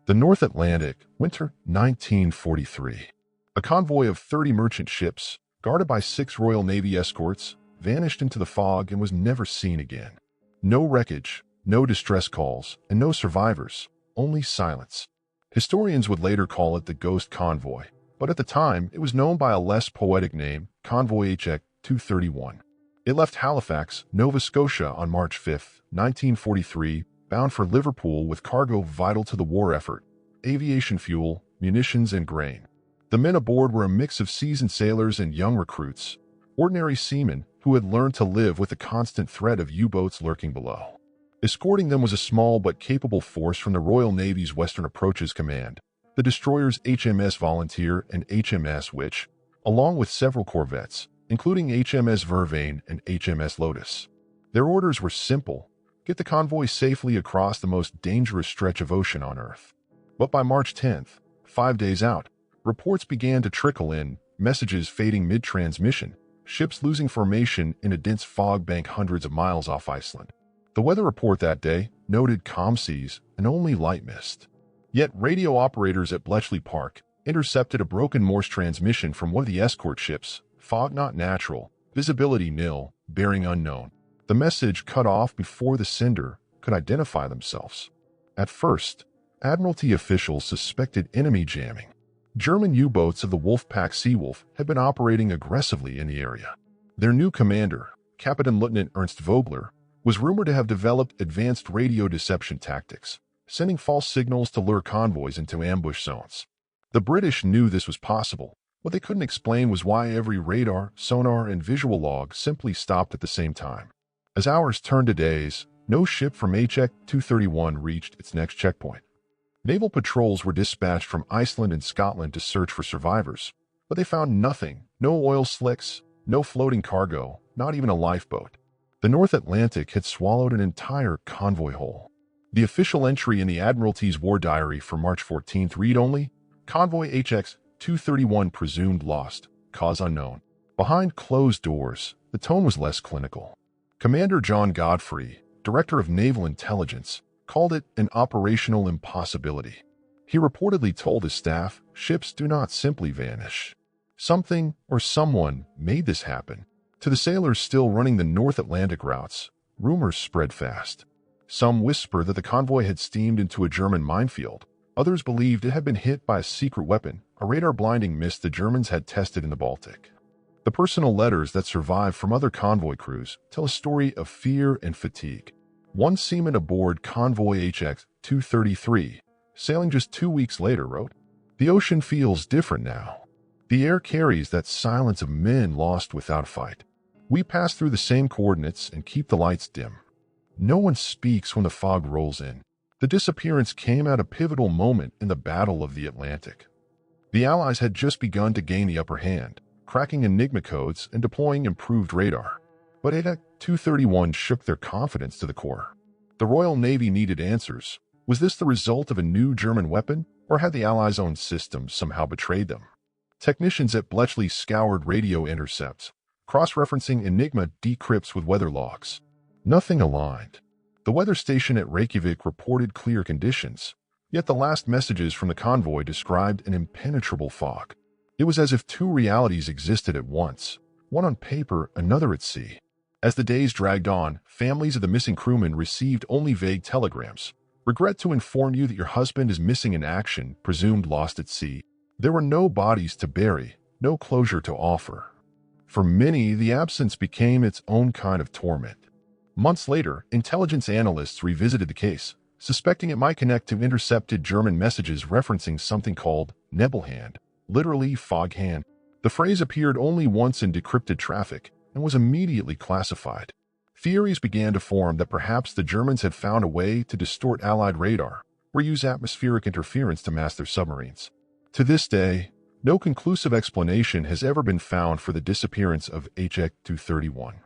The North Atlantic, winter 1943. A convoy of 30 merchant ships, guarded by 6 Royal Navy escorts, vanished into the fog and was never seen again. No wreckage, no distress calls, and no survivors, only silence. Historians would later call it the Ghost Convoy, but at the time it was known by a less poetic name, Convoy HX 231. It left Halifax, Nova Scotia on March 5, 1943, bound for Liverpool with cargo vital to the war effort: aviation fuel, munitions, and grain. The men aboard were a mix of seasoned sailors and young recruits, ordinary seamen who had learned to live with the constant threat of U-boats lurking below. Escorting them was a small but capable force from the Royal Navy's Western Approaches Command, the destroyers HMS Volunteer and HMS Witch, along with several corvettes, including HMS Vervain and HMS Lotus. Their orders were simple: get the convoy safely across the most dangerous stretch of ocean on Earth. But by March 10th, 5 days out, reports began to trickle in, messages fading mid-transmission, ships losing formation in a dense fog bank hundreds of miles off Iceland. The weather report that day noted calm seas and only light mist. Yet radio operators at Bletchley Park intercepted a broken Morse transmission from one of the escort ships: fog not natural, visibility nil, bearing unknown. The message cut off before the sender could identify themselves. At first, Admiralty officials suspected enemy jamming. German U-boats of the Wolfpack Seawolf had been operating aggressively in the area. Their new commander, Captain Lieutenant Ernst Vogler, was rumored to have developed advanced radio deception tactics, sending false signals to lure convoys into ambush zones. The British knew this was possible. What they couldn't explain was why every radar, sonar, and visual log simply stopped at the same time. As hours turned to days, no ship from HX 231 reached its next checkpoint. Naval patrols were dispatched from Iceland and Scotland to search for survivors, but they found nothing: no oil slicks, no floating cargo, not even a lifeboat. The North Atlantic had swallowed an entire convoy whole. The official entry in the Admiralty's War Diary for March 14th read only: Convoy HX 231 presumed lost, cause unknown. Behind closed doors, the tone was less clinical. Commander John Godfrey, Director of Naval Intelligence, called it an operational impossibility. He reportedly told his staff, ships do not simply vanish. Something or someone made this happen. To the sailors still running the North Atlantic routes, rumors spread fast. Some whisper that the convoy had steamed into a German minefield. Others believed it had been hit by a secret weapon, a radar-blinding mist the Germans had tested in the Baltic. The personal letters that survived from other convoy crews tell a story of fear and fatigue. One seaman aboard Convoy HX 233, sailing just 2 weeks later, wrote, "The ocean feels different now. The air carries that silence of men lost without a fight. We pass through the same coordinates and keep the lights dim. No one speaks when the fog rolls in." The disappearance came at a pivotal moment in the Battle of the Atlantic. The Allies had just begun to gain the upper hand, cracking Enigma codes and deploying improved radar. But HX 231 shook their confidence to the core. The Royal Navy needed answers. Was this the result of a new German weapon, or had the Allies' own systems somehow betrayed them? Technicians at Bletchley scoured radio intercepts, cross-referencing Enigma decrypts with weather logs. Nothing aligned. The weather station at Reykjavik reported clear conditions, yet the last messages from the convoy described an impenetrable fog. It was as if 2 realities existed at once, one on paper, another at sea. As the days dragged on, families of the missing crewmen received only vague telegrams. "Regret to inform you that your husband is missing in action, presumed lost at sea." There were no bodies to bury, no closure to offer. For many, the absence became its own kind of torment. Months later, intelligence analysts revisited the case, suspecting it might connect to intercepted German messages referencing something called Nebelhand, literally fog hand. The phrase appeared only once in decrypted traffic and was immediately classified. Theories began to form that perhaps the Germans had found a way to distort Allied radar or use atmospheric interference to mask their submarines. To this day, no conclusive explanation has ever been found for the disappearance of HX 231.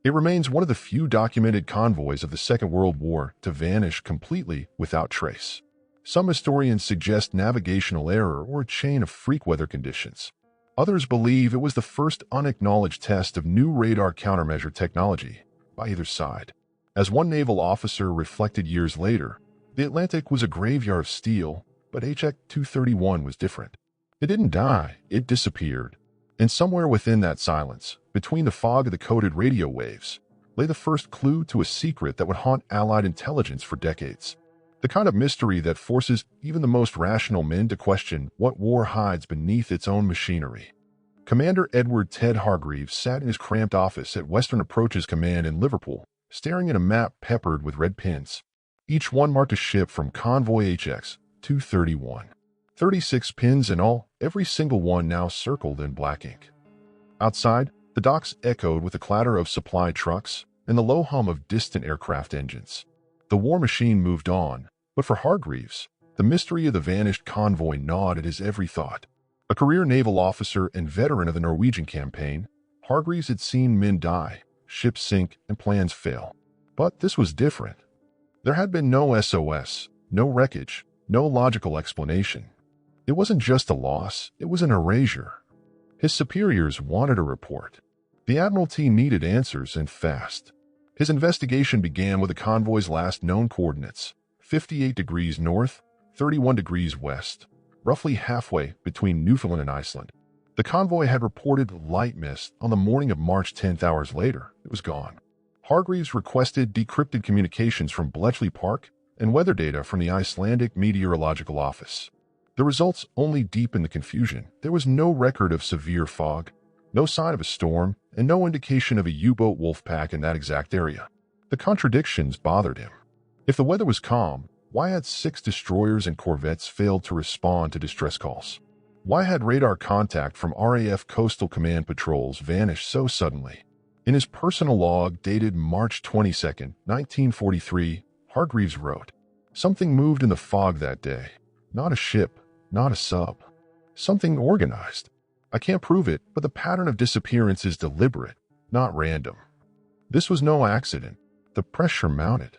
It remains one of the few documented convoys of the Second World War to vanish completely without trace. Some historians suggest navigational error or a chain of freak weather conditions. Others believe it was the first unacknowledged test of new radar countermeasure technology by either side. As one naval officer reflected years later, the Atlantic was a graveyard of steel, But HX-231 was different. It didn't die, it disappeared. And somewhere within that silence, between the fog of the coded radio waves, lay the first clue to a secret that would haunt Allied intelligence for decades. The kind of mystery that forces even the most rational men to question what war hides beneath its own machinery. Commander Edward Ted Hargreaves sat in his cramped office at Western Approaches Command in Liverpool, staring at a map peppered with red pins. Each one marked a ship from Convoy HX-231. 36 pins in all, every single one now circled in black ink. Outside, the docks echoed with the clatter of supply trucks and the low hum of distant aircraft engines. The war machine moved on, but for Hargreaves, the mystery of the vanished convoy gnawed at his every thought. A career naval officer and veteran of the Norwegian campaign, Hargreaves had seen men die, ships sink, and plans fail. But this was different. There had been no SOS, no wreckage, no logical explanation. It wasn't just a loss, it was an erasure. His superiors wanted a report. The Admiralty needed answers, and fast. His investigation began with the convoy's last known coordinates, 58 degrees north, 31 degrees west, roughly halfway between Newfoundland and Iceland. The convoy had reported light mist on the morning of March 10th. Hours later, it was gone. Hargreaves requested decrypted communications from Bletchley Park and weather data from the Icelandic Meteorological Office. The results only deepened the confusion. There was no record of severe fog, no sign of a storm, and no indication of a U-boat wolf pack in that exact area. The contradictions bothered him. If the weather was calm, why had 6 destroyers and corvettes failed to respond to distress calls? Why had radar contact from RAF Coastal Command patrols vanished so suddenly? In his personal log dated March 22, 1943, Hargreaves wrote, "Something moved in the fog that day. Not a ship, not a sub. Something organized. I can't prove it, but the pattern of disappearance is deliberate, not random." This was no accident. The pressure mounted.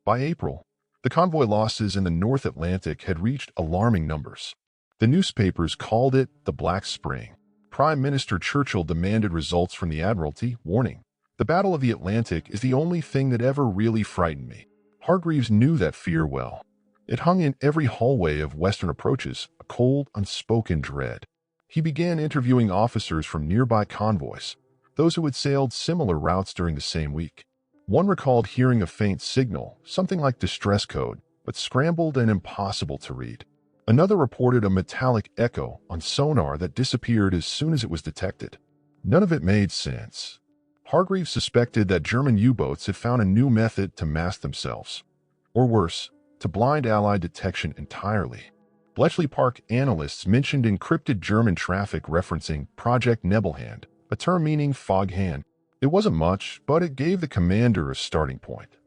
By April, the convoy losses in the North Atlantic had reached alarming numbers. The newspapers called it the Black Spring. Prime Minister Churchill demanded results from the Admiralty, warning, "The Battle of the Atlantic is the only thing that ever really frightened me." Hargreaves knew that fear well. It hung in every hallway of Western Approaches, a cold, unspoken dread. He began interviewing officers from nearby convoys, those who had sailed similar routes during the same week. One recalled hearing a faint signal, something like distress code, but scrambled and impossible to read. Another reported a metallic echo on sonar that disappeared as soon as it was detected. None of it made sense. Hargreaves suspected that German U-boats had found a new method to mask themselves. Or worse, to blind Allied detection entirely. Bletchley Park analysts mentioned encrypted German traffic referencing Project Nebelhand, a term meaning fog hand. It wasn't much, but it gave the commander a starting point.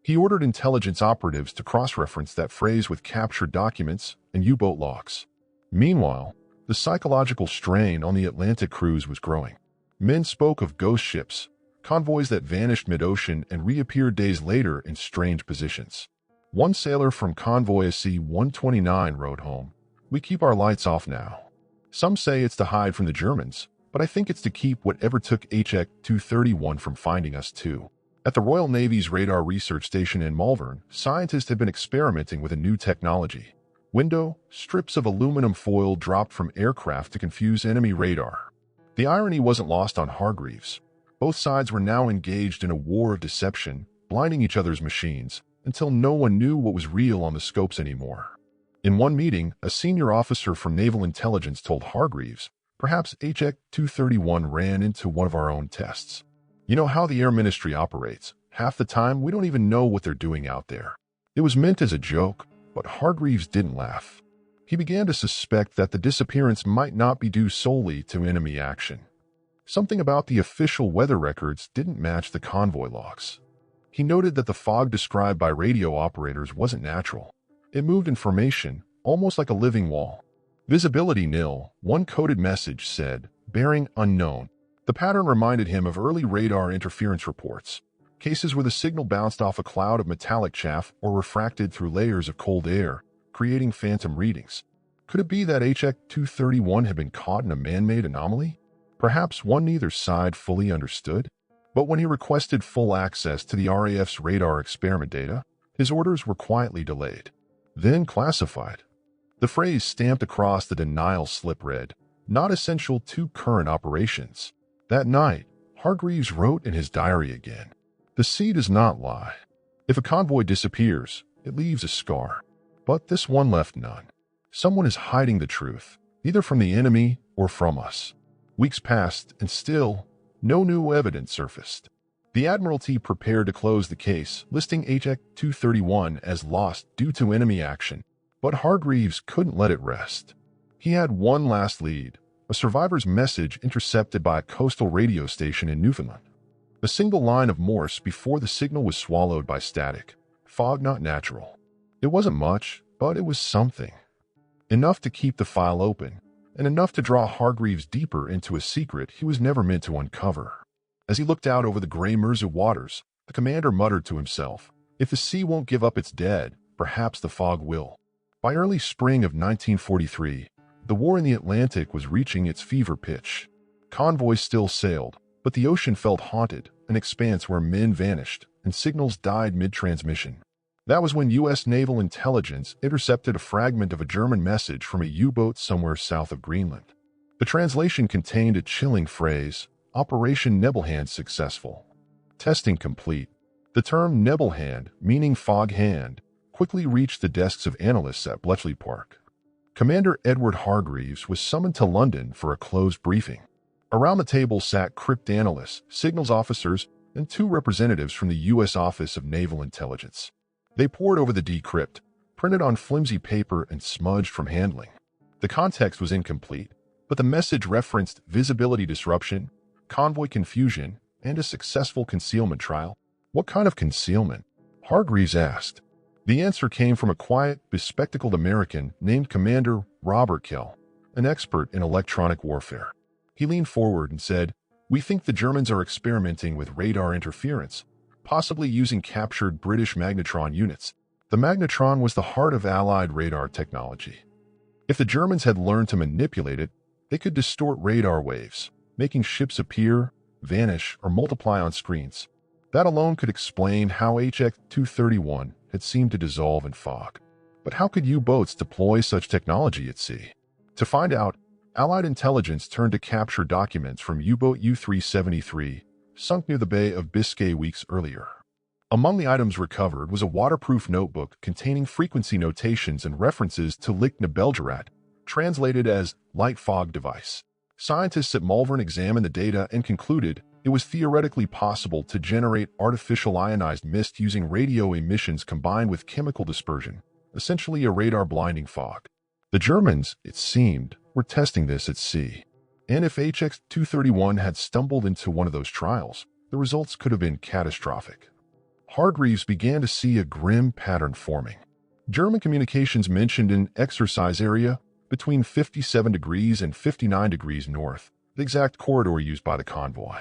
He ordered intelligence operatives to cross-reference that phrase with captured documents and U-boat logs. Meanwhile, the psychological strain on the Atlantic crews was growing. Men spoke of ghost ships, convoys that vanished mid-ocean and reappeared days later in strange positions. One sailor from Convoy SC-129 wrote home, "We keep our lights off now. Some say it's to hide from the Germans, but I think it's to keep whatever took HX-231 from finding us too." At the Royal Navy's Radar Research Station in Malvern, scientists had been experimenting with a new technology. Strips of aluminum foil dropped from aircraft to confuse enemy radar. The irony wasn't lost on Hargreaves. Both sides were now engaged in a war of deception, blinding each other's machines, until no one knew what was real on the scopes anymore. In one meeting, a senior officer from Naval Intelligence told Hargreaves, "Perhaps HX-231 ran into one of our own tests. You know how the Air Ministry operates. Half the time, we don't even know what they're doing out there." It was meant as a joke, but Hargreaves didn't laugh. He began to suspect that the disappearance might not be due solely to enemy action. Something about the official weather records didn't match the convoy logs. He noted that the fog described by radio operators wasn't natural. It moved in formation, almost like a living wall. "Visibility nil," one coded message said, "bearing unknown." The pattern reminded him of early radar interference reports, cases where the signal bounced off a cloud of metallic chaff or refracted through layers of cold air, creating phantom readings. Could it be that HX-231 had been caught in a man-made anomaly? Perhaps one neither side fully understood. But when he requested full access to the RAF's radar experiment data, his orders were quietly delayed, then classified. The phrase stamped across the denial slip read, "Not essential to current operations." That night, Hargreaves wrote in his diary again, "The sea does not lie. If a convoy disappears, it leaves a scar. But this one left none. Someone is hiding the truth, either from the enemy or from us." Weeks passed, and still, no new evidence surfaced. The Admiralty prepared to close the case, listing HX 231 as lost due to enemy action. But Hargreaves couldn't let it rest. He had one last lead, a survivor's message intercepted by a coastal radio station in Newfoundland. A single line of Morse before the signal was swallowed by static. Fog not natural. It wasn't much, but it was something. Enough to keep the file open, and enough to draw Hargreaves deeper into a secret he was never meant to uncover. As he looked out over the gray Mersey waters, the commander muttered to himself, "If the sea won't give up its dead, perhaps the fog will." By early spring of 1943, the war in the Atlantic was reaching its fever pitch. Convoys still sailed, but the ocean felt haunted, an expanse where men vanished and signals died mid-transmission. That was when U.S. naval intelligence intercepted a fragment of a German message from a U-boat somewhere south of Greenland. The translation contained a chilling phrase, "Operation Nebelhand successful. Testing complete." The term Nebelhand, meaning fog hand, quickly reached the desks of analysts at Bletchley Park. Commander Edward Hargreaves was summoned to London for a closed briefing. Around the table sat cryptanalysts, signals officers, and two representatives from the U.S. Office of Naval Intelligence. They pored over the decrypt, printed on flimsy paper and smudged from handling. The context was incomplete, but the message referenced visibility disruption, convoy confusion, and a successful concealment trial. "What kind of concealment?" Hargreaves asked. The answer came from a quiet, bespectacled American named Commander Robert Kell, an expert in electronic warfare. He leaned forward and said, "We think the Germans are experimenting with radar interference, possibly using captured British magnetron units." The magnetron was the heart of Allied radar technology. If the Germans had learned to manipulate it, they could distort radar waves, making ships appear, vanish, or multiply on screens. That alone could explain how HX 231 had seemed to dissolve in fog. But how could U-boats deploy such technology at sea? To find out, Allied intelligence turned to capture documents from U-boat U-373, sunk near the Bay of Biscay weeks earlier. Among the items recovered was a waterproof notebook containing frequency notations and references to Licht-Nebelgerät, translated as light fog device. Scientists at Malvern examined the data and concluded it was theoretically possible to generate artificial ionized mist using radio emissions combined with chemical dispersion, essentially a radar-blinding fog. The Germans, it seemed, were testing this at sea. And if HX 231 had stumbled into one of those trials, the results could have been catastrophic. Hargreaves began to see a grim pattern forming. German communications mentioned an exercise area between 57 degrees and 59 degrees north, the exact corridor used by the convoy.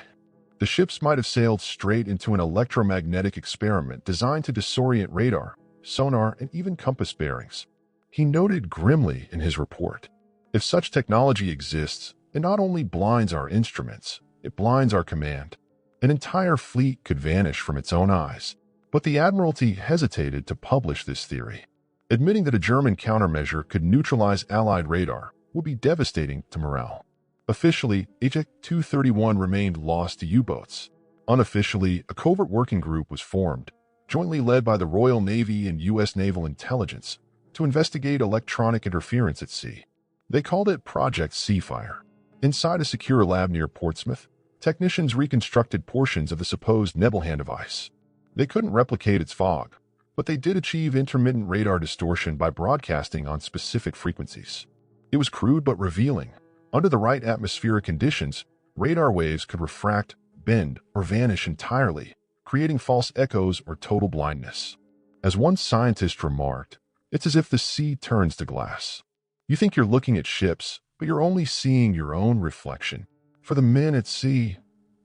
The ships might have sailed straight into an electromagnetic experiment designed to disorient radar, sonar, and even compass bearings. He noted grimly in his report, "If such technology exists, it not only blinds our instruments, it blinds our command. An entire fleet could vanish from its own eyes." But the Admiralty hesitated to publish this theory. Admitting that a German countermeasure could neutralize Allied radar would be devastating to morale. Officially, HX 231 remained lost to U-boats. Unofficially, a covert working group was formed, jointly led by the Royal Navy and U.S. Naval Intelligence, to investigate electronic interference at sea. They called it Project Seafire. Inside a secure lab near Portsmouth, technicians reconstructed portions of the supposed Nebelhand device. They couldn't replicate its fog, but they did achieve intermittent radar distortion by broadcasting on specific frequencies. It was crude but revealing. Under the right atmospheric conditions, radar waves could refract, bend, or vanish entirely, creating false echoes or total blindness. As one scientist remarked, "It's as if the sea turns to glass. You think you're looking at ships, but you're only seeing your own reflection." For the men at sea,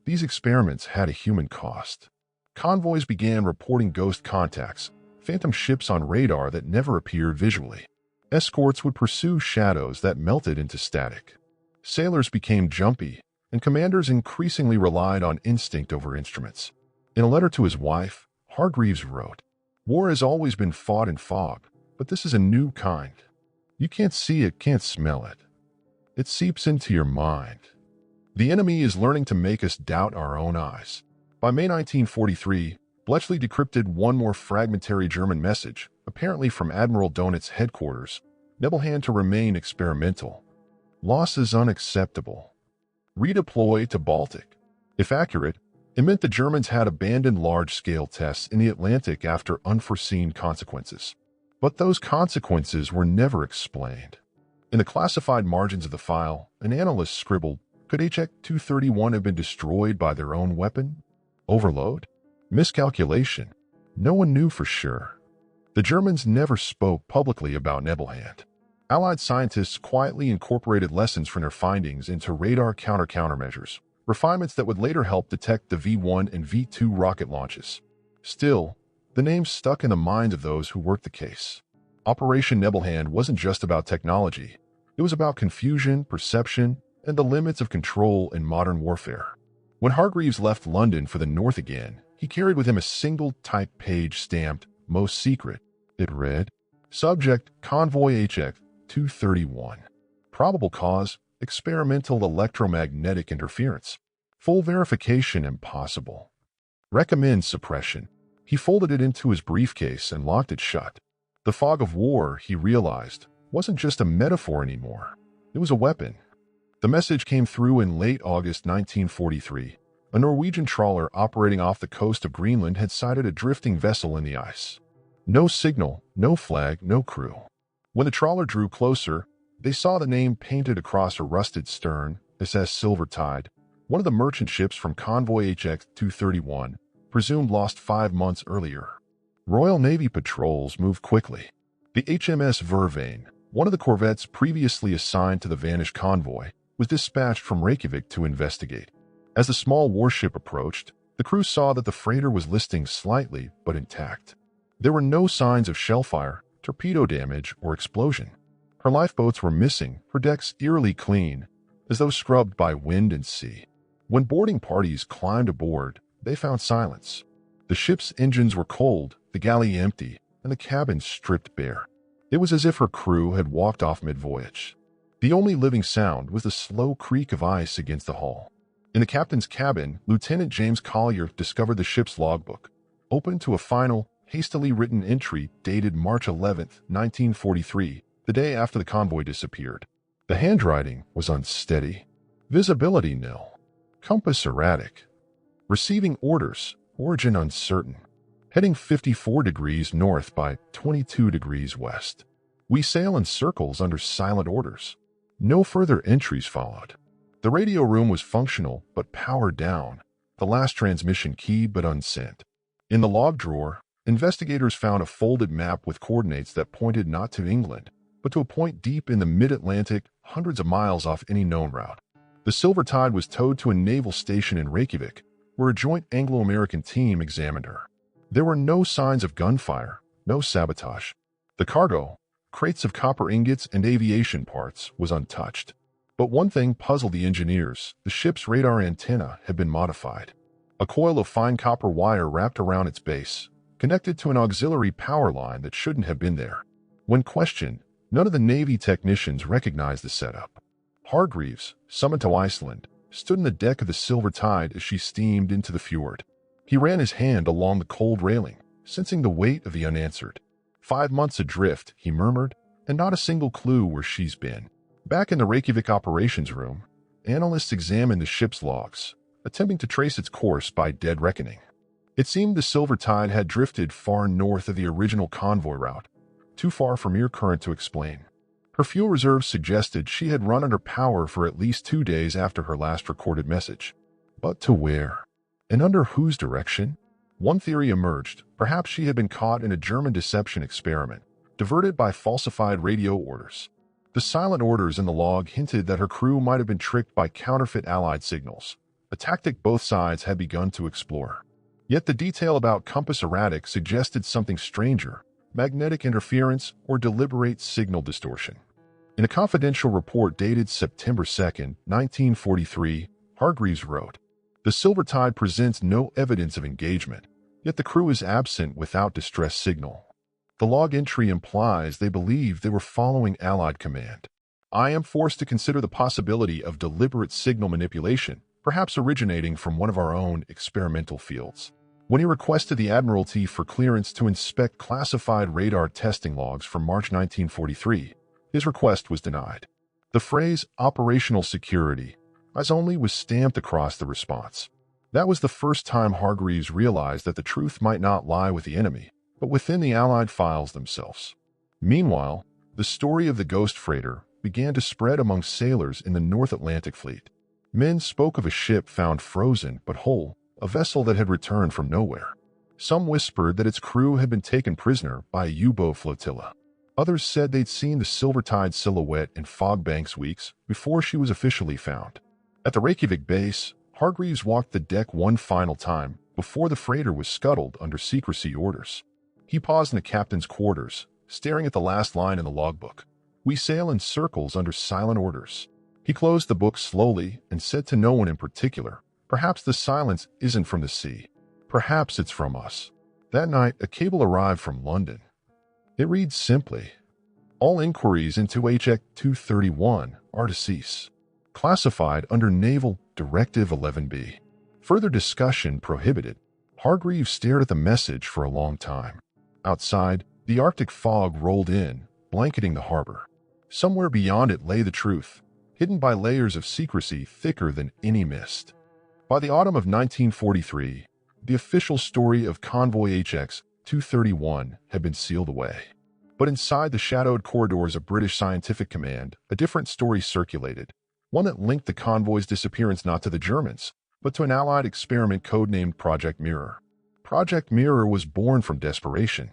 these experiments had a human cost. Convoys began reporting ghost contacts, phantom ships on radar that never appeared visually. Escorts would pursue shadows that melted into static. Sailors became jumpy, and commanders increasingly relied on instinct over instruments. In a letter to his wife, Hargreaves wrote, "War has always been fought in fog, but this is a new kind. You can't see it, can't smell it. It seeps into your mind. The enemy is learning to make us doubt our own eyes. By May 1943, Bletchley decrypted one more fragmentary German message, apparently from Admiral Donit's headquarters. Nebelhand to remain experimental. Loss is unacceptable. Redeploy to Baltic. If accurate, it meant the Germans had abandoned large-scale tests in the Atlantic after unforeseen consequences. But those consequences were never explained. In the classified margins of the file, an analyst scribbled, could HX-231 have been destroyed by their own weapon? Overload? Miscalculation? No one knew for sure. The Germans never spoke publicly about Nebelhand. Allied scientists quietly incorporated lessons from their findings into radar countermeasures, refinements that would later help detect the V-1 and V-2 rocket launches. Still, the name stuck in the minds of those who worked the case. Operation Nebelhand wasn't just about technology. It was about confusion, perception, and the limits of control in modern warfare. When Hargreaves left London for the North again, he carried with him a single type page stamped, Most Secret. It read, Subject, Convoy HX-231. Probable cause, experimental electromagnetic interference. Full verification impossible. Recommend suppression. He folded it into his briefcase and locked it shut. The fog of war, he realized, wasn't just a metaphor anymore. It was a weapon. The message came through in late August 1943. A Norwegian trawler operating off the coast of Greenland had sighted a drifting vessel in the ice. No signal, no flag, no crew. When the trawler drew closer, they saw the name painted across a rusted stern, SS Silver Tide, one of the merchant ships from Convoy HX-231, presumed lost 5 months earlier. Royal Navy patrols moved quickly. The HMS Vervain, one of the corvettes previously assigned to the vanished convoy, was dispatched from Reykjavik to investigate. As the small warship approached, the crew saw that the freighter was listing slightly but intact. There were no signs of shellfire, torpedo damage, or explosion. Her lifeboats were missing, her decks eerily clean, as though scrubbed by wind and sea. When boarding parties climbed aboard, they found silence. The ship's engines were cold, the galley empty, and the cabin stripped bare. It was as if her crew had walked off mid-voyage. The only living sound was the slow creak of ice against the hull. In the captain's cabin, Lieutenant James Collier discovered the ship's logbook, open to a final, hastily written entry dated March 11, 1943, the day after the convoy disappeared. The handwriting was unsteady. Visibility nil. Compass erratic. Receiving orders. Origin uncertain. Heading 54 degrees north by 22 degrees west. We sail in circles under silent orders. No further entries followed. The radio room was functional but powered down, the last transmission key but unsent. In the log drawer, investigators found a folded map with coordinates that pointed not to England, but to a point deep in the mid-Atlantic, hundreds of miles off any known route. The Silver Tide was towed to a naval station in Reykjavik, where a joint Anglo-American team examined her. There were no signs of gunfire, no sabotage. The cargo, crates of copper ingots and aviation parts, was untouched. But one thing puzzled the engineers: the ship's radar antenna had been modified. A coil of fine copper wire wrapped around its base, connected to an auxiliary power line that shouldn't have been there. When questioned, none of the Navy technicians recognized the setup. Hargreaves, summoned to Iceland, stood on the deck of the Silver Tide as she steamed into the fjord. He ran his hand along the cold railing, sensing the weight of the unanswered. 5 months adrift, he murmured, and not a single clue where she's been. Back in the Reykjavik operations room, analysts examined the ship's logs, attempting to trace its course by dead reckoning. It seemed the Silver Tide had drifted far north of the original convoy route, too far for mere current to explain. Her fuel reserves suggested she had run under power for at least 2 days after her last recorded message. But to where? And under whose direction? One theory emerged. Perhaps she had been caught in a German deception experiment, diverted by falsified radio orders. The silent orders in the log hinted that her crew might have been tricked by counterfeit Allied signals, a tactic both sides had begun to explore. Yet the detail about compass erratic suggested something stranger: magnetic interference or deliberate signal distortion. In a confidential report dated September 2, 1943, Hargreaves wrote, "The Silver Tide presents no evidence of engagement, yet the crew is absent without distress signal. The log entry implies they believed they were following Allied command. I am forced to consider the possibility of deliberate signal manipulation, perhaps originating from one of our own experimental fields. When he requested the Admiralty for clearance to inspect classified radar testing logs from March 1943, his request was denied. The phrase operational security as only was stamped across the response. That was the first time Hargreaves realized that the truth might not lie with the enemy, but within the Allied files themselves. Meanwhile, the story of the ghost freighter began to spread among sailors in the North Atlantic Fleet. Men spoke of a ship found frozen but whole, a vessel that had returned from nowhere. Some whispered that its crew had been taken prisoner by a U-boat flotilla. Others said they'd seen the Silvertide silhouette in fog banks weeks before she was officially found. At the Reykjavik base, Hargreaves walked the deck one final time before the freighter was scuttled under secrecy orders. He paused in the captain's quarters, staring at the last line in the logbook. "We sail in circles under silent orders." He closed the book slowly and said to no one in particular, "Perhaps the silence isn't from the sea. Perhaps it's from us." That night, a cable arrived from London. It reads simply, "All inquiries into HX 231 are to cease. Classified under Naval Directive 11B. Further discussion prohibited." Hargreaves stared at the message for a long time. Outside, the Arctic fog rolled in, blanketing the harbor. Somewhere beyond it lay the truth, hidden by layers of secrecy thicker than any mist. By the autumn of 1943, the official story of Convoy HX 231 had been sealed away. But inside the shadowed corridors of British Scientific Command, a different story circulated, one that linked the convoy's disappearance not to the Germans, but to an Allied experiment codenamed Project Mirror. Project Mirror was born from desperation.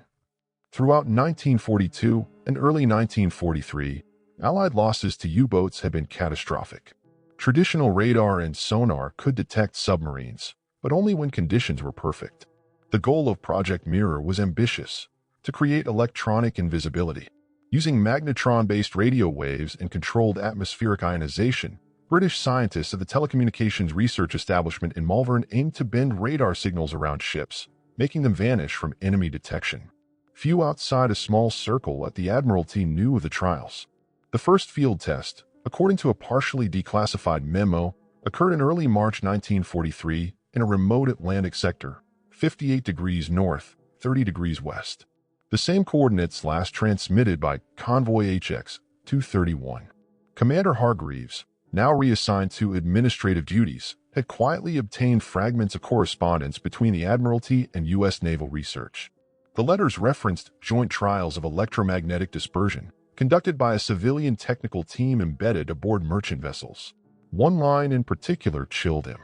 Throughout 1942 and early 1943, Allied losses to U-boats had been catastrophic. Traditional radar and sonar could detect submarines, but only when conditions were perfect. The goal of Project Mirror was ambitious, to create electronic invisibility. Using magnetron-based radio waves and controlled atmospheric ionization, British scientists at the Telecommunications Research Establishment in Malvern aimed to bend radar signals around ships, making them vanish from enemy detection. Few outside a small circle at the Admiralty knew of the trials. The first field test, according to a partially declassified memo, occurred in early March 1943 in a remote Atlantic sector, 58 degrees north, 30 degrees west. The same coordinates last transmitted by Convoy HX 231. Commander Hargreaves, now reassigned to administrative duties, had quietly obtained fragments of correspondence between the Admiralty and U.S. Naval Research. The letters referenced joint trials of electromagnetic dispersion, conducted by a civilian technical team embedded aboard merchant vessels. One line in particular chilled him.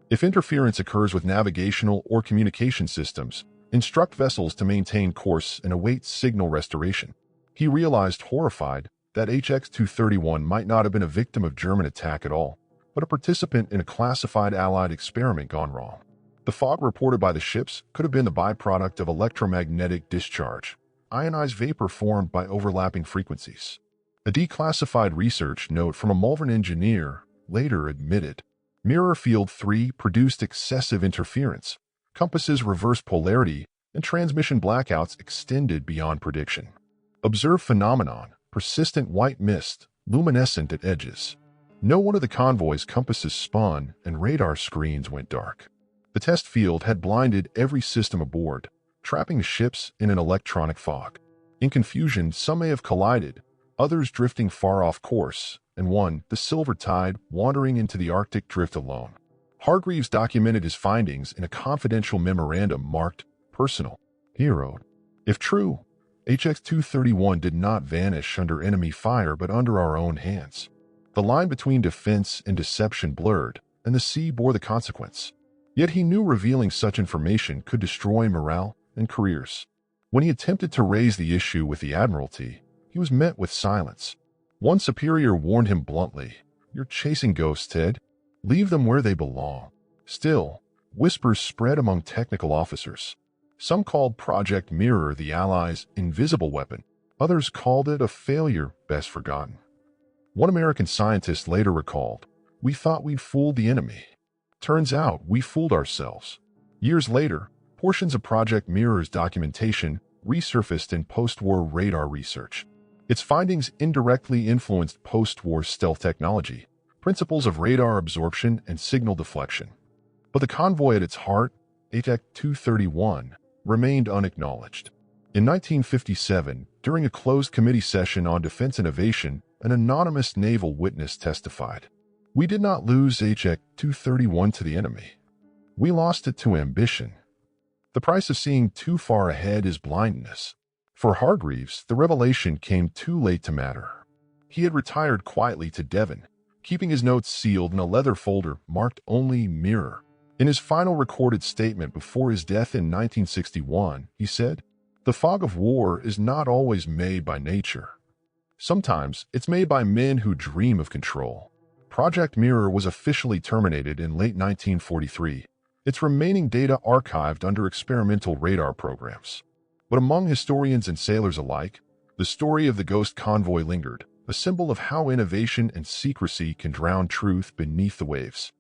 If interference occurs with navigational or communication systems, instruct vessels to maintain course and await signal restoration. He realized, horrified, that HX 231 might not have been a victim of German attack at all, but a participant in a classified Allied experiment gone wrong. The fog reported by the ships could have been the byproduct of electromagnetic discharge, ionized vapor formed by overlapping frequencies. A declassified research note from a Malvern engineer later admitted, Mirror Field 3 produced excessive interference, compasses reversed polarity, and transmission blackouts extended beyond prediction. Observed phenomenon, persistent white mist, luminescent at edges. No one of the convoy's compasses spun and radar screens went dark. The test field had blinded every system aboard, trapping the ships in an electronic fog. In confusion, some may have collided, others drifting far off course, and one, the Silvertide, wandering into the Arctic drift alone. Hargreaves documented his findings in a confidential memorandum marked Personal. He wrote, "If true, HX 231 did not vanish under enemy fire but under our own hands. The line between defense and deception blurred, and the sea bore the consequence. Yet he knew revealing such information could destroy morale and careers. When he attempted to raise the issue with the Admiralty, he was met with silence. One superior warned him bluntly, 'You're chasing ghosts, Ted. Leave them where they belong.' Still, whispers spread among technical officers. Some called Project Mirror the Allies' invisible weapon. Others called it a failure best forgotten. One American scientist later recalled, 'We thought we'd fooled the enemy. Turns out we fooled ourselves.' Years later, portions of Project Mirror's documentation resurfaced in post-war radar research. Its findings indirectly influenced post-war stealth technology, principles of radar absorption and signal deflection. But the convoy at its heart, HX 231, remained unacknowledged. In 1957, during a closed committee session on defense innovation, an anonymous naval witness testified, "We did not lose HX 231 to the enemy. We lost it to ambition. The price of seeing too far ahead is blindness." For Hargreaves, the revelation came too late to matter. He had retired quietly to Devon, keeping his notes sealed in a leather folder marked only Mirror. In his final recorded statement before his death in 1961, he said, "The fog of war is not always made by nature. Sometimes it's made by men who dream of control." Project Mirror was officially terminated in late 1943, its remaining data archived under experimental radar programs. But among historians and sailors alike, the story of the ghost convoy lingered, a symbol of how innovation and secrecy can drown truth beneath the waves.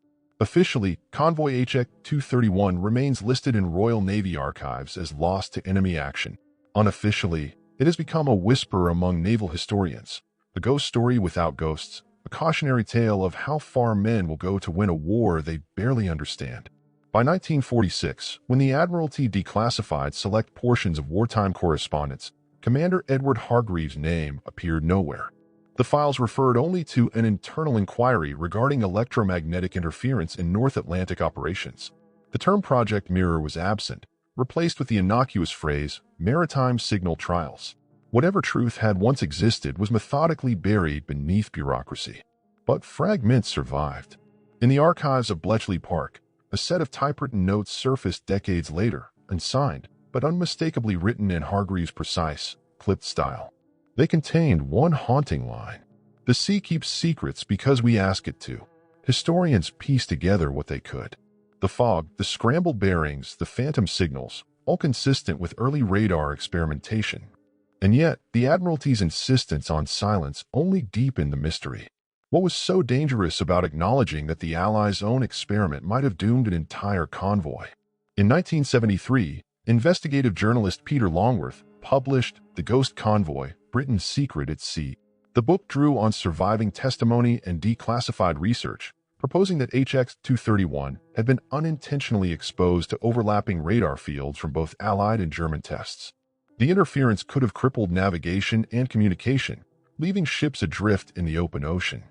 Officially, Convoy HX 231 remains listed in Royal Navy archives as lost to enemy action. Unofficially, it has become a whisper among naval historians, a ghost story without ghosts, a cautionary tale of how far men will go to win a war they barely understand. By 1946, when the Admiralty declassified select portions of wartime correspondence, Commander Edward Hargreaves' name appeared nowhere. The files referred only to an internal inquiry regarding electromagnetic interference in North Atlantic operations. The term Project Mirror was absent, replaced with the innocuous phrase, maritime signal trials. Whatever truth had once existed was methodically buried beneath bureaucracy. But fragments survived. In the archives of Bletchley Park, a set of typewritten notes surfaced decades later, unsigned, but unmistakably written in Hargreaves' precise, clipped style. They contained one haunting line. "The sea keeps secrets because we ask it to." Historians pieced together what they could. The fog, the scrambled bearings, the phantom signals, all consistent with early radar experimentation. And yet, the Admiralty's insistence on silence only deepened the mystery. What was so dangerous about acknowledging that the Allies' own experiment might have doomed an entire convoy? In 1973, investigative journalist Peter Longworth published The Ghost Convoy, Britain's Secret at Sea. The book drew on surviving testimony and declassified research, proposing that HX 231 had been unintentionally exposed to overlapping radar fields from both Allied and German tests. The interference could have crippled navigation and communication, leaving ships adrift in the open ocean.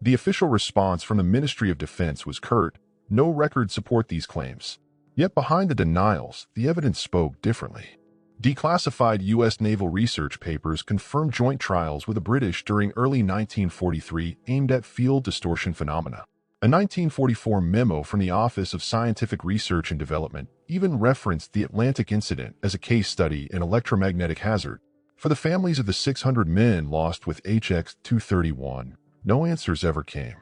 The official response from the Ministry of Defense was curt: "No records support these claims." Yet behind the denials, the evidence spoke differently. Declassified U.S. naval research papers confirmed joint trials with the British during early 1943 aimed at field distortion phenomena. A 1944 memo from the Office of Scientific Research and Development even referenced the Atlantic incident as a case study in electromagnetic hazard. For the families of the 600 men lost with HX 231, no answers ever came.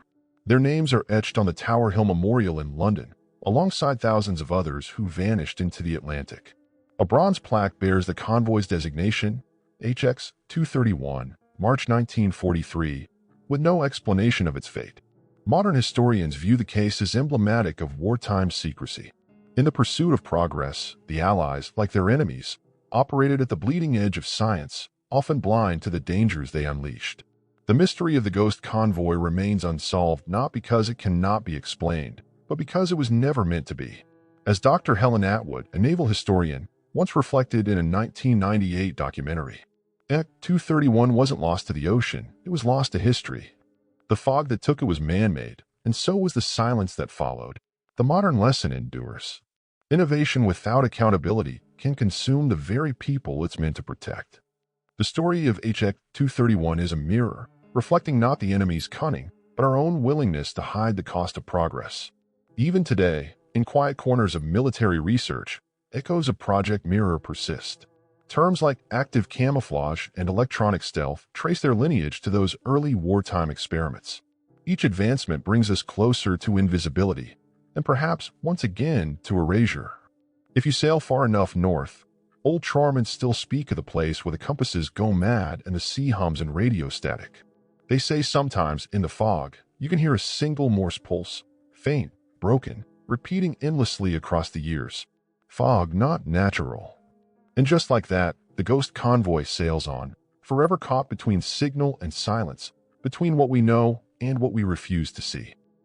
Their names are etched on the Tower Hill Memorial in London, alongside thousands of others who vanished into the Atlantic. A bronze plaque bears the convoy's designation, HX 231, March 1943, with no explanation of its fate. Modern historians view the case as emblematic of wartime secrecy. In the pursuit of progress, the Allies, like their enemies, operated at the bleeding edge of science, often blind to the dangers they unleashed. The mystery of the ghost convoy remains unsolved not because it cannot be explained, but because it was never meant to be. As Dr. Helen Atwood, a naval historian, once reflected in a 1998 documentary, HX 231 wasn't lost to the ocean, it was lost to history. The fog that took it was man-made, and so was the silence that followed. The modern lesson endures. Innovation without accountability can consume the very people it's meant to protect. The story of HX 231 is a mirror, reflecting not the enemy's cunning, but our own willingness to hide the cost of progress. Even today, in quiet corners of military research, echoes of Project Mirror persist. Terms like active camouflage and electronic stealth trace their lineage to those early wartime experiments. Each advancement brings us closer to invisibility, and perhaps, once again, to erasure. If you sail far enough north, old charwomen still speak of the place where the compasses go mad and the sea hums in radio static. They say sometimes, in the fog, you can hear a single Morse pulse, faint, broken, repeating endlessly across the years. Fog not natural. And just like that, The ghost convoy sails on, forever caught between signal and silence, between what we know and what we refuse to see.